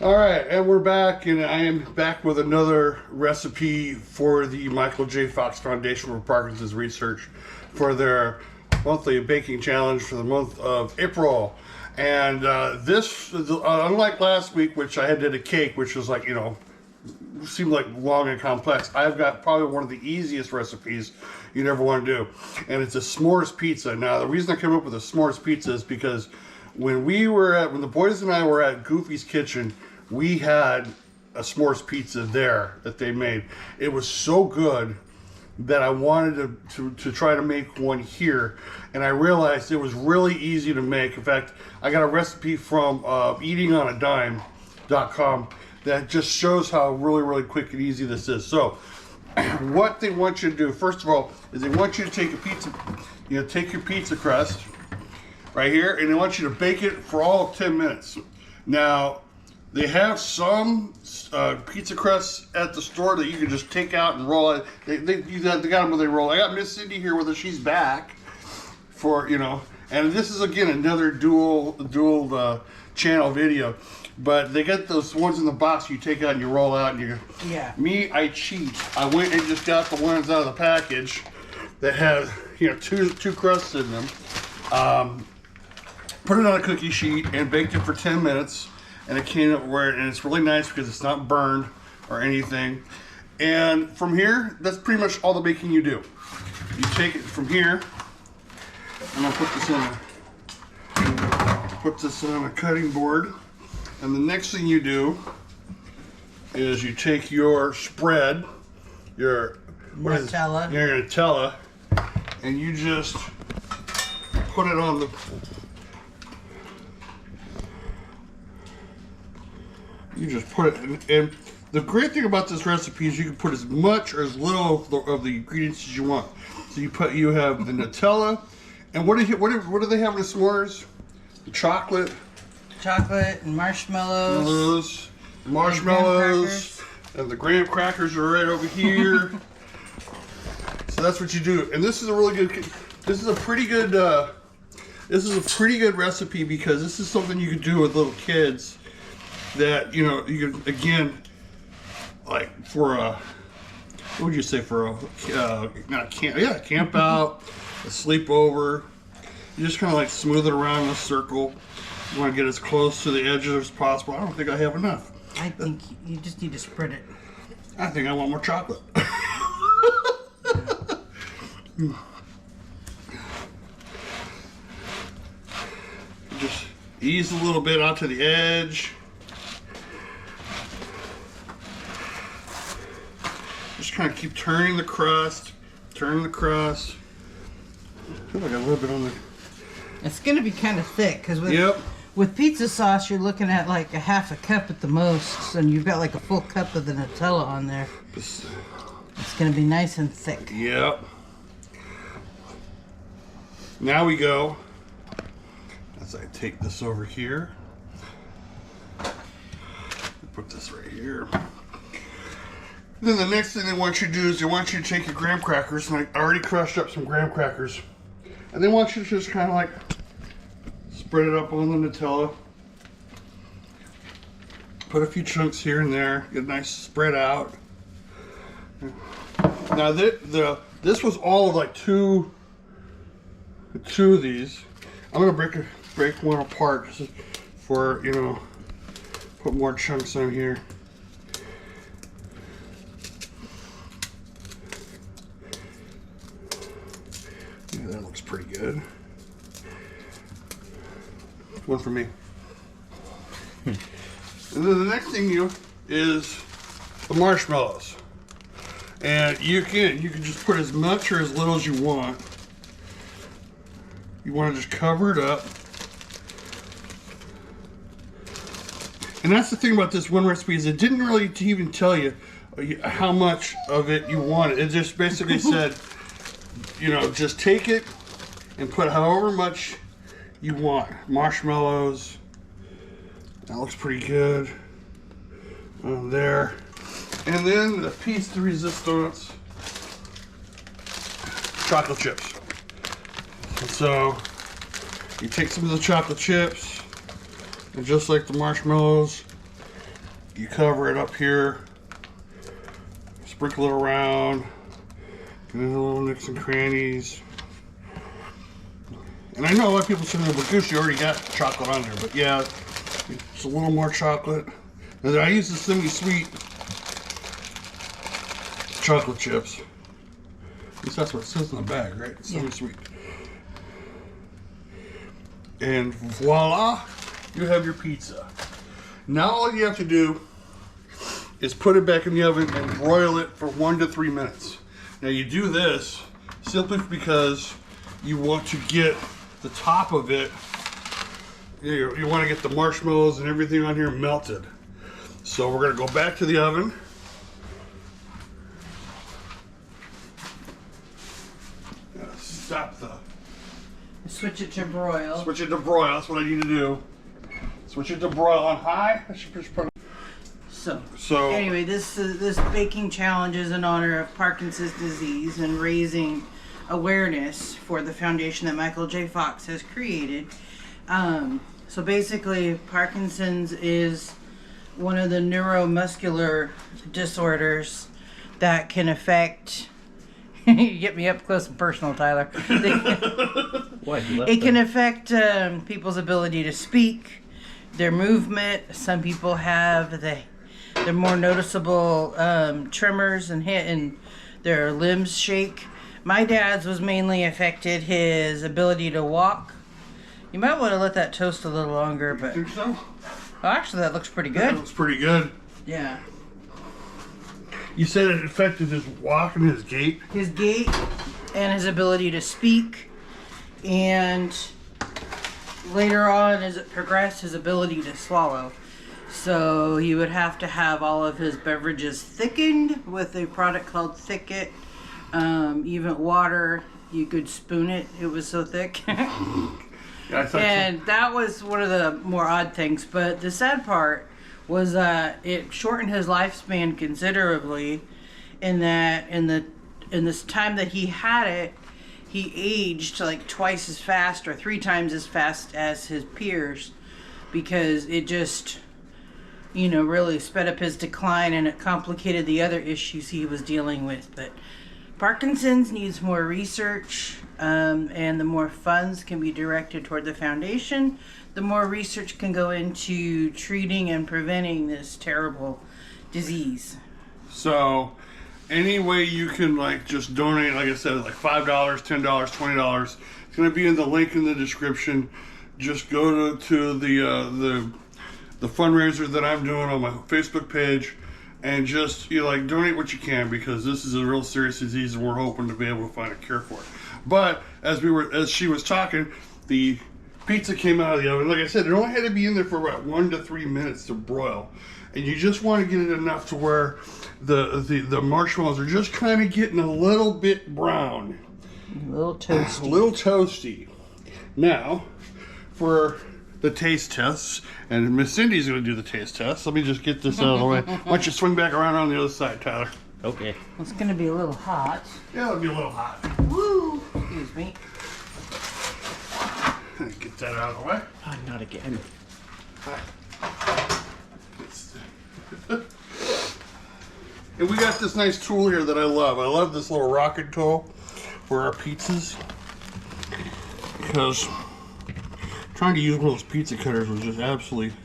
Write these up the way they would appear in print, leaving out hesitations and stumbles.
All right, and we're back, and I am back with another recipe for the Michael J. Fox Foundation for Parkinson's Research for their monthly baking challenge for the month of April. And this, unlike last week, which I had did a cake, which was like, seemed like long and complex, I've got probably one of the easiest recipes you'd ever want to do. And it's a s'mores pizza. Now, the reason I came up with a s'mores pizza is because when the boys and I were at Goofy's Kitchen, we had a s'mores pizza there that they made. It was so good that I wanted to try to make one here, and I realized it was really easy to make. In fact, I got a recipe from eatingonadime.com that just shows how really quick and easy this is. So what they want you to do, first of all, is they want you to take take your pizza crust right here, and they want you to bake it for all of 10 minutes. Now, they have some pizza crusts at the store that you can just take out and roll it. They got them where they roll. I got Miss Cindy here with us. She's back for, and this is, again, another dual channel video. But they got those ones in the box you take out and you roll out. And you. Yeah. Me, I cheat. I went and just got the ones out of the package that have, two crusts in them. Put it on a cookie sheet and baked it for 10 minutes. And it came up where, and it's really nice because it's not burned or anything. And from here, that's pretty much all the baking you do. You take it from here. I'm gonna put this on a cutting board. And the next thing you do is you take your spread, your Nutella, and you just put it on the. You just put it in, and the great thing about this recipe is you can put as much or as little of the ingredients as you want. So you have the Nutella, and what do they have in the s'mores? The chocolate and marshmallows. Marshmallows, and the graham crackers are right over here. So that's what you do, and this is a really good. This is a pretty good. This is a pretty good recipe because this is something you can do with little kids. That you can, again, like for a, what would you say, for a camp out, a sleepover. You just kind of like smooth it around in a circle. You want to get as close to the edges as possible. I don't think I have enough. I think you just need to spread it. I think I want more chocolate. Just ease a little bit out to the edge. Just kind of keep turning the crust. I feel like I got a little bit on the. It's going to be kind of thick because with pizza sauce, you're looking at like a half a cup at the most, and you've got like a full cup of the Nutella on there. It's going to be nice and thick. Yep. Now we go. As I take this over here, put this right here. Then the next thing they want you to do is they want you to take your graham crackers, and I already crushed up some graham crackers, and they want you to just kind of like spread it up on the Nutella. Put a few chunks here and there, get a nice spread out. Now this was all of like two of these. I'm gonna break one apart for put more chunks on here. Yeah, that looks pretty good. One for me. And then the next thing is the marshmallows. And you can just put as much or as little as you want. You want to just cover it up. And that's the thing about this one recipe is it didn't really even tell you how much of it you wanted. It just basically said, just take it and put however much you want. Marshmallows. That looks pretty good. There. And then the piece de resistance, chocolate chips. And so you take some of the chocolate chips, and just like the marshmallows, You cover it up here, sprinkle it around, get in a little nicks and crannies. And I know a lot of people say, well, Goose, you already got chocolate on there, but yeah, it's a little more chocolate. And then I use the semi-sweet chocolate chips. At least that's what it says in the bag, right? Semi-sweet. And voila, you have your pizza. Now all you have to do is put it back in the oven and broil it for 1 to 3 minutes. Now you do this simply because you want to get the top of it, you want to get the marshmallows and everything on here melted. So we're going to go back to the oven. Stop the... Switch it to broil. Switch it to broil, that's what I need to do. Switch it to broil on high. I should just put... So anyway, this baking challenge is in honor of Parkinson's disease and raising awareness for the foundation that Michael J. Fox has created. So basically, Parkinson's is one of the neuromuscular disorders that can affect... You get me up close and personal, Tyler. It can affect people's ability to speak, their movement. Some people have they're more noticeable tremors and their limbs shake. My dad's was mainly affected his ability to walk. You might want to let that toast a little longer, but think so? Oh, actually, that looks pretty good. That looks pretty good. Yeah. You said it affected his walk and his gait? His gait and his ability to speak, and later on, as it progressed, his ability to swallow. So he would have to have all of his beverages thickened with a product called Thicket. Even water, you could spoon it. It was so thick. And that was one of the more odd things. But the sad part was it shortened his lifespan considerably, in that in this time that he had it, he aged like twice as fast or 3 times as fast as his peers, because it just, really sped up his decline, and it complicated the other issues he was dealing with. But Parkinson's needs more research, and the more funds can be directed toward the foundation, the more research can go into treating and preventing this terrible disease. So any way you can just donate, like I said, like $5, $10, $20, it's going to be in the link in the description. Just go to the fundraiser that I'm doing on my Facebook page, and just donate what you can, because this is a real serious disease, and we're hoping to be able to find a cure for it. But as she was talking, the pizza came out of the oven. Like I said, it only had to be in there for about 1 to 3 minutes to broil, and you just want to get it enough to where the marshmallows are just kind of getting a little bit brown, a little toasty. A little toasty. Now, for the taste tests, and Miss Cindy's going to do the taste test. Let me just get this out of the way. Why don't you swing back around on the other side, Tyler? Okay. It's going to be a little hot. Yeah, it'll be a little hot. Woo! Excuse me. Get that out of the way. Oh, not again. And we got this nice tool here that I love. I love this little rocket tool for our pizzas, because trying to use one of those pizza cutters was just absolutely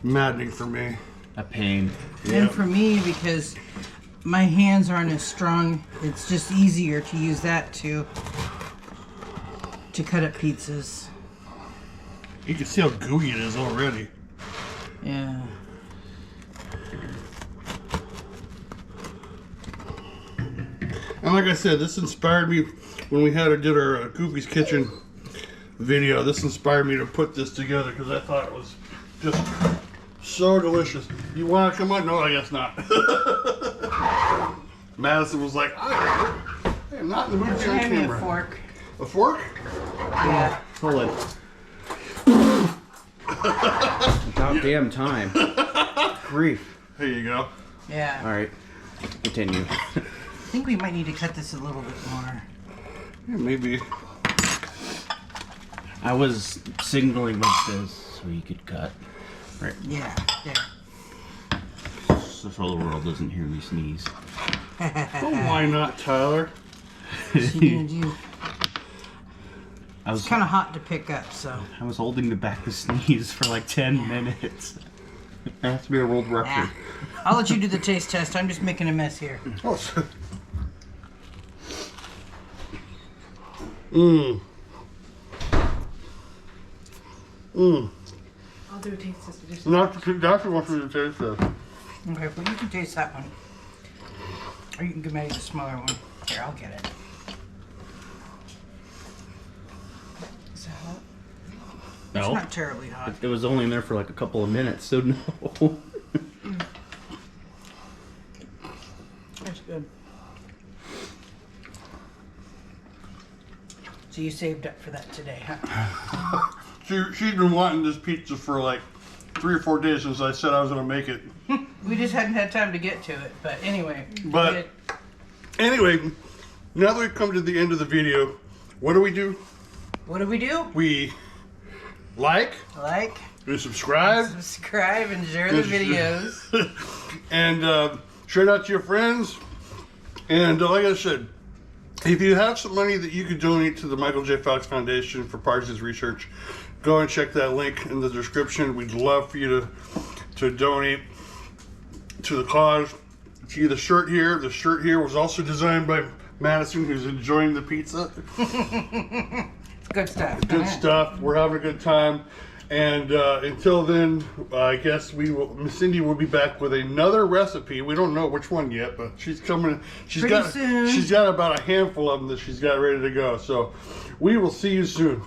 maddening for me. A pain. And for me, because my hands aren't as strong, it's just easier to use that to cut up pizzas. You can see how gooey it is already. Yeah. And like I said, this inspired me when we did our Goofy's Kitchen video. This inspired me to put this together, because I thought it was just so delicious. You want to come on? No, I guess not. Madison was like, I am not in the mood to be on Hand me camera. a fork. A fork? Yeah. Hold it. Goddamn time. Grief. There you go. Yeah. All right. Continue. I think we might need to cut this a little bit more. Yeah, maybe. I was signaling with this so you could cut. Right. Yeah. There. so the world doesn't hear me sneeze. Oh, why not, Tyler? She gonna do. I was It's kind of hot to pick up, so. I was holding back the sneeze for like 10 minutes. That has to be a world record. I'll let you do the taste test. I'm just making a mess here. Oh, Mmm. Mmm. I'll do a taste test. Doctor wants me to taste this. Okay, well you can taste that one. Or you can give me the smaller one. Here, I'll get it. Is that hot? It's No, not terribly hot. it was only in there for like a couple of minutes, so no. That's good. So you saved up for that today, huh? She's been wanting this pizza for like 3 or 4 days since I said I was going to make it. We just hadn't had time to get to it, but anyway. But anyway, now that we've come to the end of the video, what do? What do? We like, we subscribe, and share the videos. and share it out to your friends. And like I said, if you have some money that you could donate to the Michael J. Fox Foundation for Parkinson's research, go and check that link in the description. We'd love for you to donate to the cause. See the shirt here. The shirt here was also designed by Madison, who's enjoying the pizza. Good stuff. Good stuff. We're having a good time. And until then, I guess Miss Cindy will be back with another recipe. We don't know which one yet, but she's coming. She's Pretty soon. got about a handful of them that she's got ready to go. So we will see you soon.